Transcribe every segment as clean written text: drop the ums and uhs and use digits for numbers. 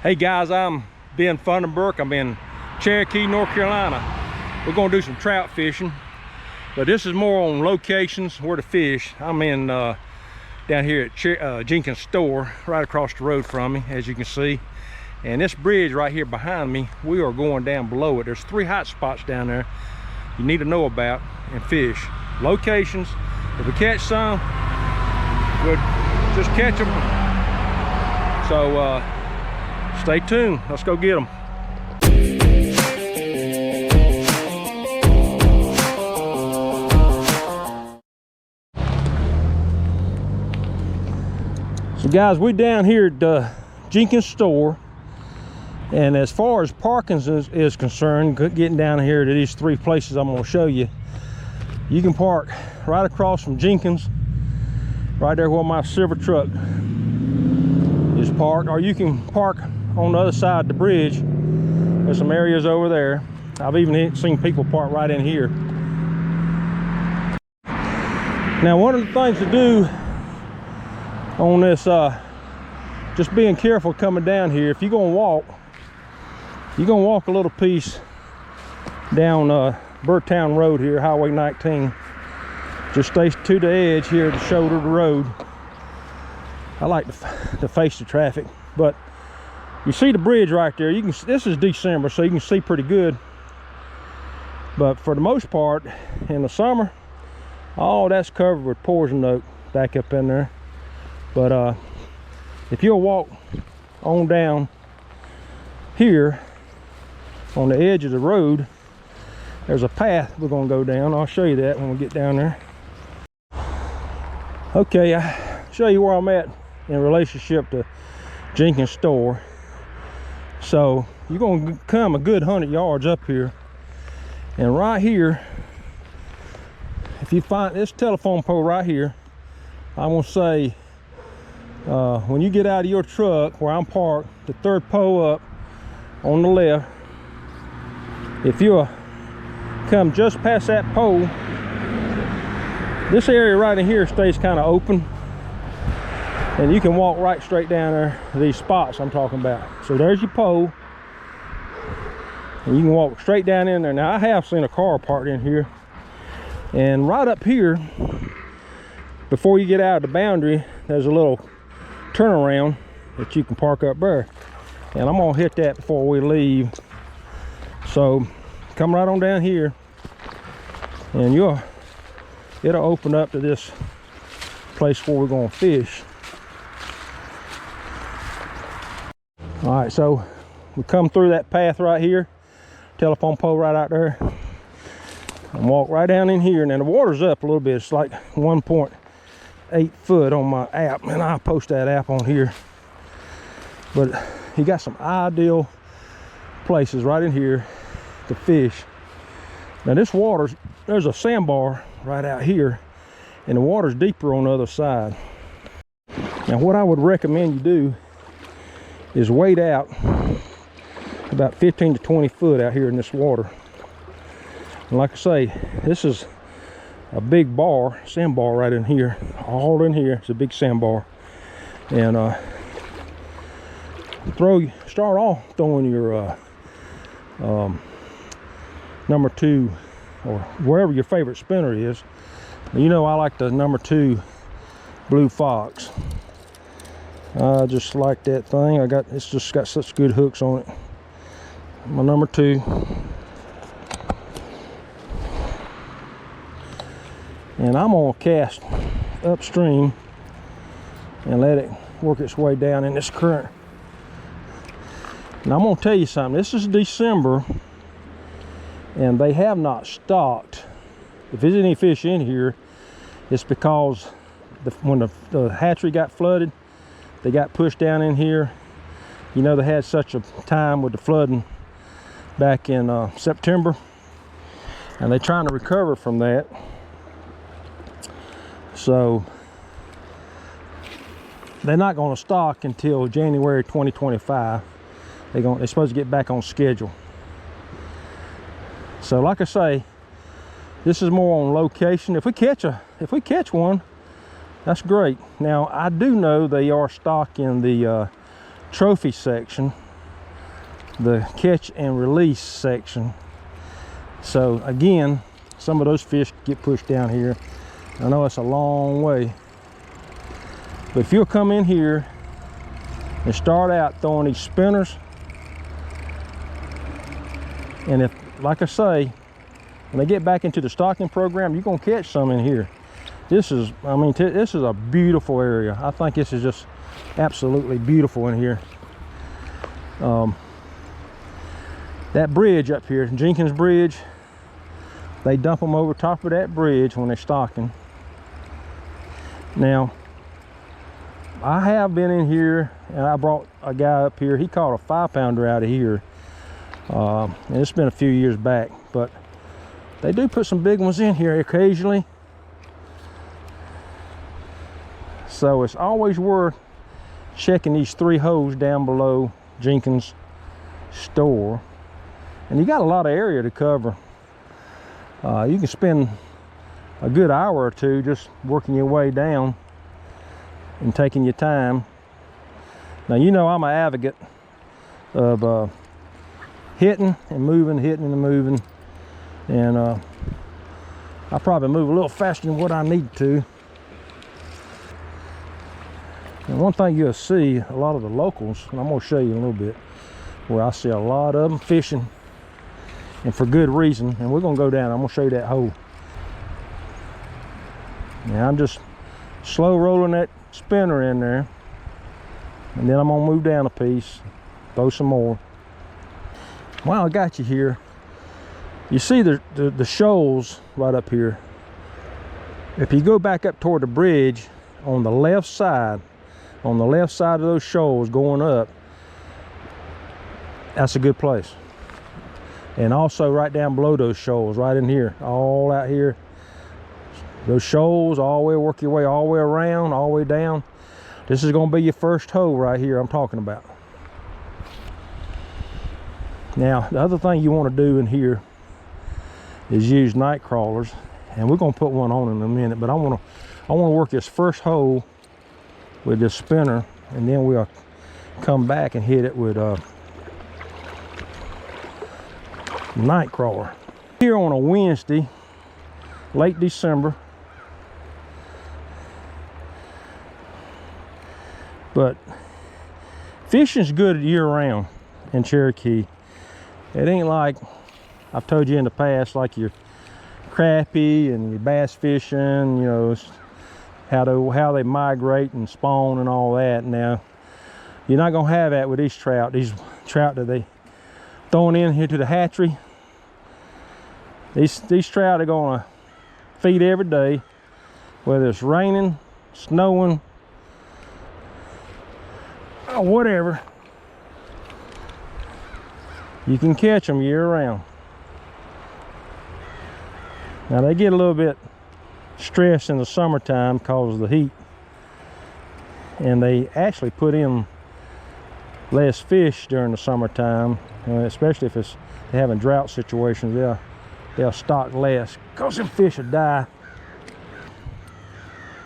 Hey guys, I'm Ben Fundenberg. I'm in Cherokee, North Carolina. We're gonna do some trout fishing, but this is more on locations where to fish. I'm in down here at Jenkins store, right across the road from me, as you can see. And this bridge right here behind me, we are going down below it. There's 3 hot spots down there you need to know about and fish. Locations, if we catch some, we'll just catch them. So stay tuned, let's go get them. So guys, we're down here at the Jenkins store, and as far as parking is concerned, getting down here to these 3 places I'm going to show you, you can park right across from Jenkins, right there where my silver truck is parked, or you can park on the other side of the bridge. There's some areas over there. I've even seen people park right in here. Now, one of the things to do on this, just being careful coming down here. If you're gonna walk a little piece down Birdtown Road here, Highway 19. Just stay to the edge here, the shoulder of the road. I like to face the traffic, but you see the bridge right there. You can. This is December, so you can see pretty good. But for the most part, in the summer, all that's covered with poison oak back up in there. But if you'll walk on down here on the edge of the road, there's a path we're going to go down. I'll show you that when we get down there. Okay, I'll show you where I'm at in relationship to Jenkins store. So you're going to come a good 100 yards up here, and right here, if you find this telephone pole right here, I'm going to say when you get out of your truck where I'm parked, the 3rd pole up on the left, if you come just past that pole, this area right in here stays kind of open, and you can walk right straight down there to these spots I'm talking about. So there's your pole, and you can walk straight down in there. Now, I have seen a car parked in here, and right up here before you get out of the boundary, there's a little turnaround that you can park up there, and I'm gonna hit that before we leave. So come right on down here, and it'll open up to this place where we're gonna fish. All right, so we come through that path right here, telephone pole right out there, and walk right down in here. And then the water's up a little bit. It's like 1.8 foot on my app, and I'll post that app on here. But you got some ideal places right in here to fish. Now this water's, there's a sandbar right out here, and the water's deeper on the other side. Now what I would recommend you do is wade out about 15 to 20 foot out here in this water. And like I say, this is a big bar, sandbar right in here, all in here. It's a big sandbar. And start off throwing your number 2, or wherever your favorite spinner is. You know, I like the number 2 Blue Fox. I just like that thing. It's just got such good hooks on it. My number 2. And I'm gonna cast upstream and let it work its way down in this current. And I'm gonna tell you something. This is December, and they have not stocked. If there's any fish in here, it's because when the hatchery got flooded, they got pushed down in here. You know, they had such a time with the flooding back in September, and they're trying to recover from that. So they're not going to stock until January 2025. They're supposed to get back on schedule. So like I say, this is more on location. If we catch one, that's great. Now I do know they are stocked in the trophy section, the catch and release section. So again, some of those fish get pushed down here. I know it's a long way, but if you'll come in here and start out throwing these spinners, and if, like I say, when they get back into the stocking program, you're gonna catch some in here. This is, I mean, this is a beautiful area. I think this is just absolutely beautiful in here. That bridge up here, Jenkins Bridge, they dump them over top of that bridge when they're stocking. Now, I have been in here and I brought a guy up here. He caught a 5-pounder out of here. And it's been a few years back, but they do put some big ones in here occasionally. So it's always worth checking these 3 holes down below Jenkins store. And you got a lot of area to cover. You can spend a good hour or two just working your way down and taking your time. Now, you know I'm an advocate of hitting and moving, hitting and moving. And I probably move a little faster than what I need to. And one thing you'll see, a lot of the locals, and I'm going to show you a little bit, where I see a lot of them fishing, and for good reason. And we're going to go down, I'm going to show you that hole. Now I'm just slow rolling that spinner in there, and then I'm going to move down a piece, throw some more. While I got you here, you see the shoals right up here. If you go back up toward the bridge, on the left side of those shoals going up, that's a good place. And also right down below those shoals, right in here, all out here, those shoals, all the way, work your way all the way around, all the way down. This is going to be your first hole right here I'm talking about. Now, the other thing you want to do in here is use night crawlers, and we're going to put one on in a minute, but I want to work this first hole with this spinner, and then we'll come back and hit it with night crawler. Here on a Wednesday, late December, but fishing's good year round in Cherokee. It ain't like I've told you in the past, like your crappie and your bass fishing, you know, how they migrate and spawn and all that. Now, you're not gonna have that with these trout. These trout that they throwing in here to the hatchery. These trout are gonna feed every day, whether it's raining, snowing, or whatever. You can catch them year round. Now they get a little bit stressed in the summertime because of the heat, and they actually put in less fish during the summertime, especially if they're having drought situations. They'll stock less because them fish will die.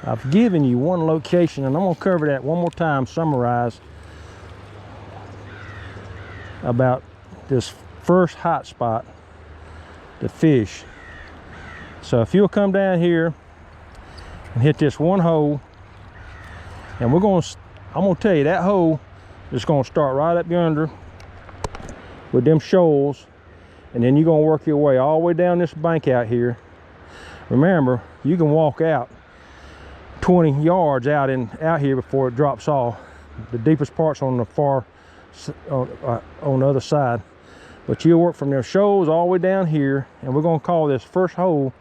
I've given you one location, and I'm going to cover that one more time, summarize about this first hot spot to fish. So if you'll come down here and hit this one hole, and I'm going to tell you that hole is going to start right up yonder with them shoals, and then you're going to work your way all the way down this bank out here. Remember, you can walk out 20 yards out here before it drops off. The deepest part's on the far on the other side, but you'll work from their shoals all the way down here, and we're going to call this first hole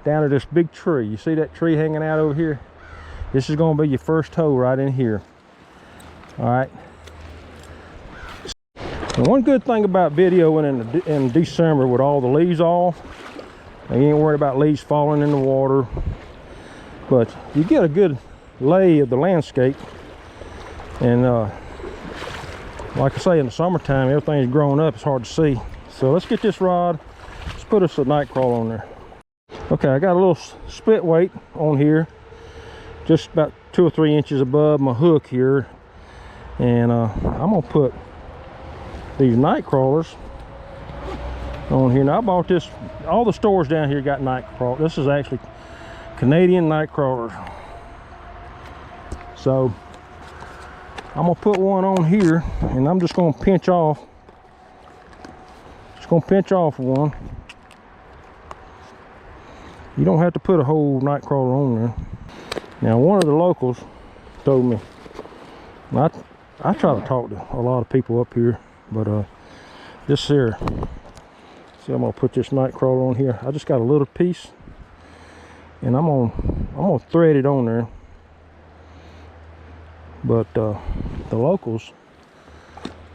down to this big tree. You see that tree hanging out over here? This is going to be your first hole right in here. All right. And one good thing about videoing in December with all the leaves off, you ain't worried about leaves falling in the water, but you get a good lay of the landscape. And like I say, in the summertime, everything's growing up, it's hard to see. So let's get this rod, let's put us a night crawl on there. Okay, I got a little split weight on here, just about 2 or 3 inches above my hook here, and I'm gonna put these night crawlers on here. Now I bought this, all the stores down here got night crawlers. This is actually Canadian night crawlers. So I'm gonna put one on here, and I'm just gonna pinch off. Just gonna pinch off one. You don't have to put a whole night crawler on there. Now one of the locals told me, I try to talk to a lot of people up here, but this here, see, I'm gonna put this night crawler on here. I just got a little piece, and I'm gonna thread it on there. But the locals,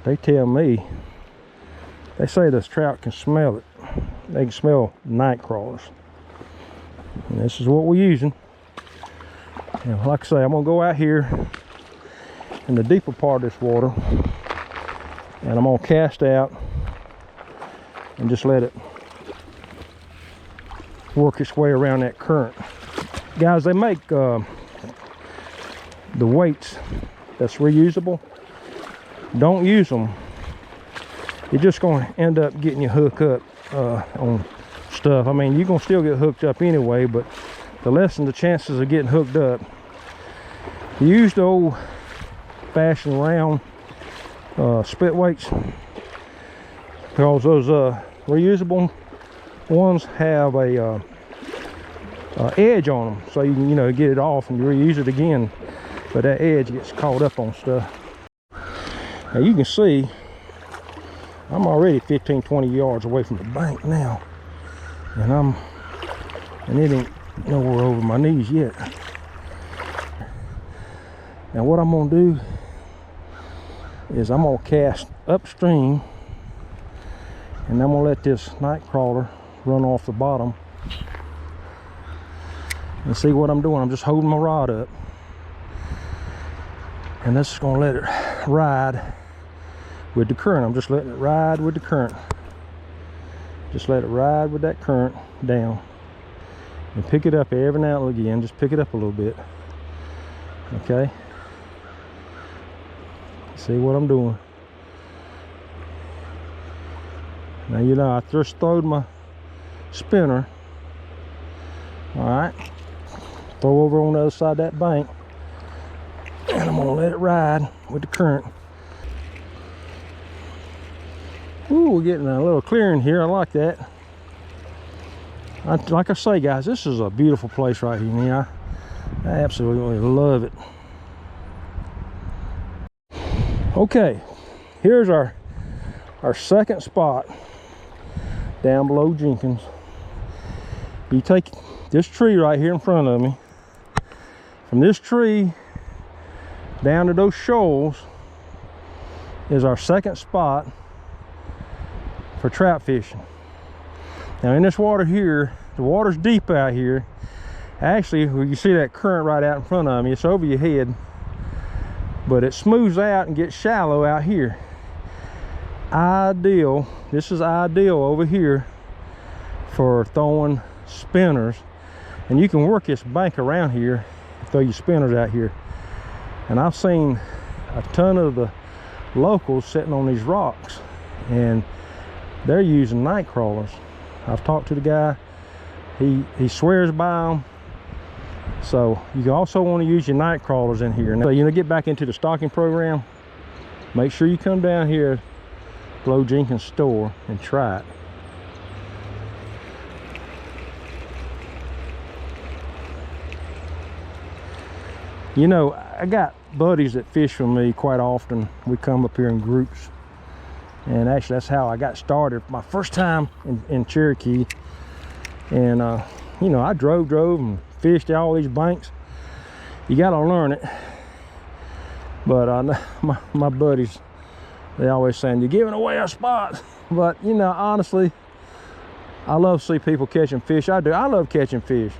they tell me, they say this trout can smell it. They can smell night crawlers. And this is what we're using. And like I say, I'm gonna go out here in the deeper part of this water, and I'm gonna cast out and just let it work its way around that current. Guys, they make the weights that's reusable. Don't use them. You're just going to end up getting you hooked up on stuff. I mean, you're going to still get hooked up anyway, but to lessen the chances of getting hooked up, use the old fashioned round split weights, because those reusable ones have a edge on them, so you can, get it off and reuse it again. But that edge gets caught up on stuff. Now you can see I'm already 15-20 yards away from the bank now, and it ain't nowhere over my knees yet. Now what I'm gonna do is I'm gonna cast upstream, and I'm gonna let this night crawler run off the bottom. And see what I'm doing, I'm just holding my rod up, and this is going to let it ride with the current. I'm just letting it ride with the current. Just let it ride with that current down. And pick it up every now and again. Just pick it up a little bit. Okay? See what I'm doing. Now, I just throwed my spinner. Alright. Throw over on the other side of that bank. And I'm gonna let it ride with the current. Ooh, we're getting a little clearing here. I like that. Like I say, guys, this is a beautiful place right here. Yeah, I absolutely love it. Okay, here's our second spot down below Jenkins. You take this tree right here in front of me. From this tree down to those shoals is our second spot for trout fishing. Now in this water here, the water's deep out here. Actually, you see that current right out in front of me, it's over your head, but it smooths out and gets shallow out here. Ideal, this is ideal over here for throwing spinners, and you can work this bank around here, throw your spinners out here. And I've seen a ton of the locals sitting on these rocks, and they're using night crawlers. I've talked to the guy, he swears by them. So you also want to use your night crawlers in here. Now, get back into the stocking program, make sure you come down here below Jenkins store and try it. I got buddies that fish with me quite often. We come up here in groups, and actually that's how I got started my first time in Cherokee. And I drove and fished all these banks. You got to learn it. But my buddies, they always saying, you're giving away our spots. But honestly, I love to see people catching fish. I do. I love catching fish.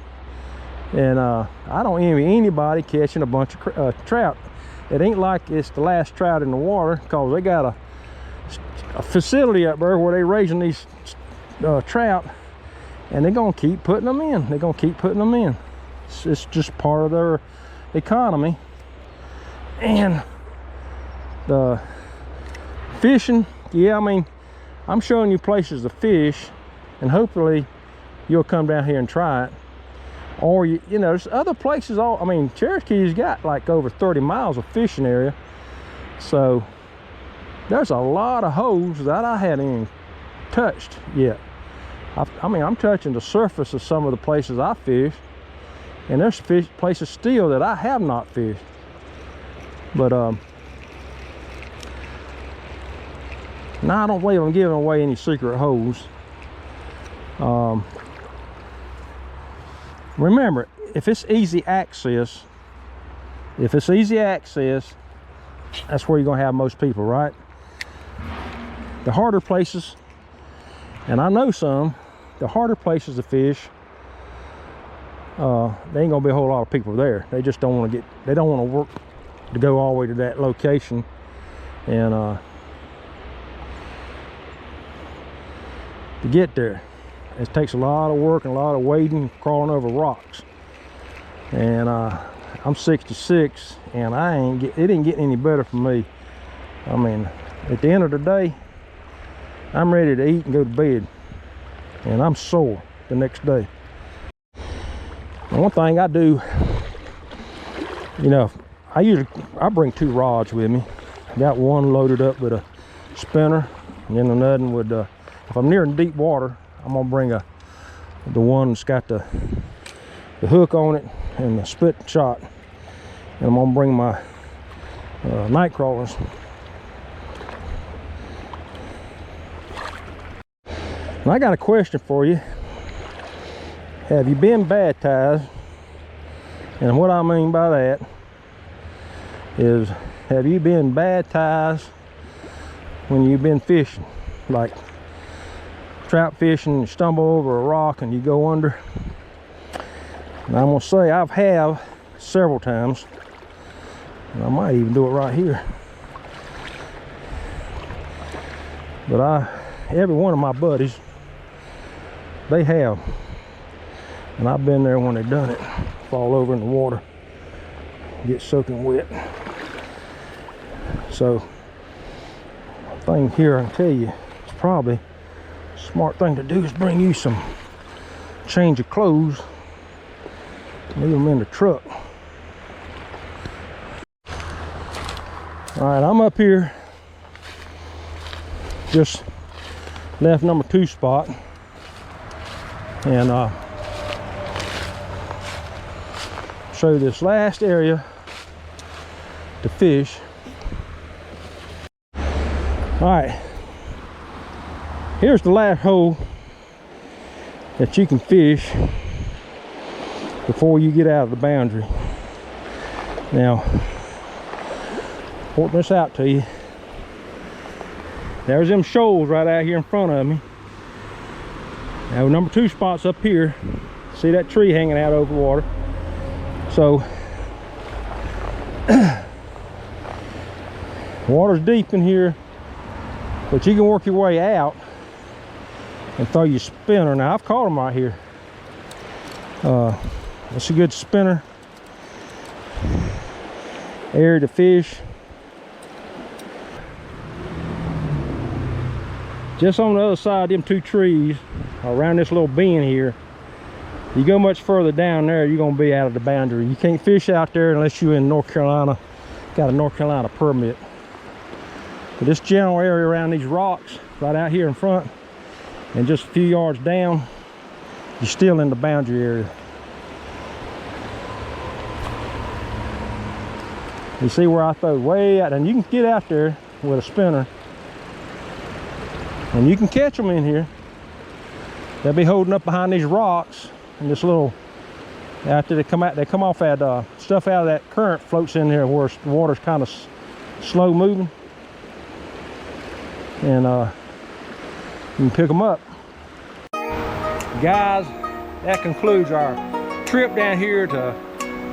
And I don't envy anybody catching a bunch of trout. It ain't like it's the last trout in the water, because they got a facility up there where they're raising these trout, and they're gonna keep putting them in. They're gonna keep putting them in. It's just part of their economy. And the fishing, Yeah, I mean, I'm showing you places to fish, and hopefully you'll come down here and try it. Or you know, there's other places. I mean, Cherokee's got like over 30 miles of fishing area, so there's a lot of holes that I hadn't even touched yet. I mean, I'm touching the surface of some of the places I fished, and there's places still that I have not fished. But now I don't believe I'm giving away any secret holes. Remember, if it's easy access, that's where you're gonna have most people, right? The harder places, and I know some, the harder places to fish, there ain't gonna be a whole lot of people there. They just don't want to they don't want to work to go all the way to that location, and to get there, it takes a lot of work and a lot of wading, crawling over rocks. And I'm 66, and it didn't get any better for me. I mean, at the end of the day, I'm ready to eat and go to bed, and I'm sore the next day. And one thing I do, you know, I bring 2 rods with me. I got one loaded up with a spinner, and then another with if I'm near deep water, I'm gonna bring the one that's got the hook on it and the split shot, and I'm gonna bring my night crawlers. And I got a question for you. Have you been baptized? And what I mean by that is, have you been baptized when you've been fishing? Like trout fishing, you stumble over a rock and you go under. And I'm gonna say I have several times, and I might even do it right here. But every one of my buddies, they have, and I've been there when they've done it. Fall over in the water, get soaking wet. So, thing here I can tell you, it's probably a smart thing to do is bring you some change of clothes, leave them in the truck. All right, I'm up here, just left number 2 spot, and show you this last area to fish. All right, here's the last hole that you can fish before you get out of the boundary. Now, pointing this out to you, there's them shoals right out here in front of me. Now, number 2 spot's up here. See that tree hanging out over the water? So, water's deep in here, but you can work your way out and throw your spinner. Now, I've caught them right here. It's a good spinner area to fish. Just on the other side of them 2 trees, around this little bend here, you go much further down there, you're gonna be out of the boundary. You can't fish out there unless you're in North Carolina, got a North Carolina permit. But this general area around these rocks, right out here in front, and just a few yards down, you're still in the boundary area. You see where I throw way out, and you can get out there with a spinner, and you can catch them in here. They'll be holding up behind these rocks, and this little, after they come off that stuff out of that current floats in there where the water's kind of slow moving, and you can pick them up. Guys, that concludes our trip down here to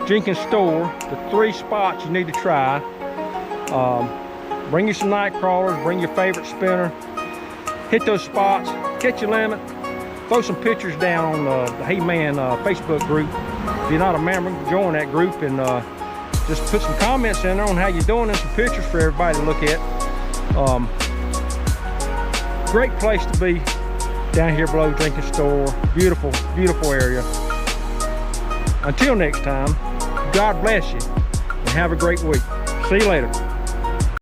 Jenkins store. The 3 spots you need to try. Bring you some night crawlers, bring your favorite spinner, hit those spots, catch your limit, throw some pictures down on the Hey Man Facebook group. If you're not a member, join that group, and just put some comments in there on how you're doing and some pictures for everybody to look at. Great place to be down here below Drinking Store. Beautiful, beautiful area. Until next time, God bless you and have a great week. See you later.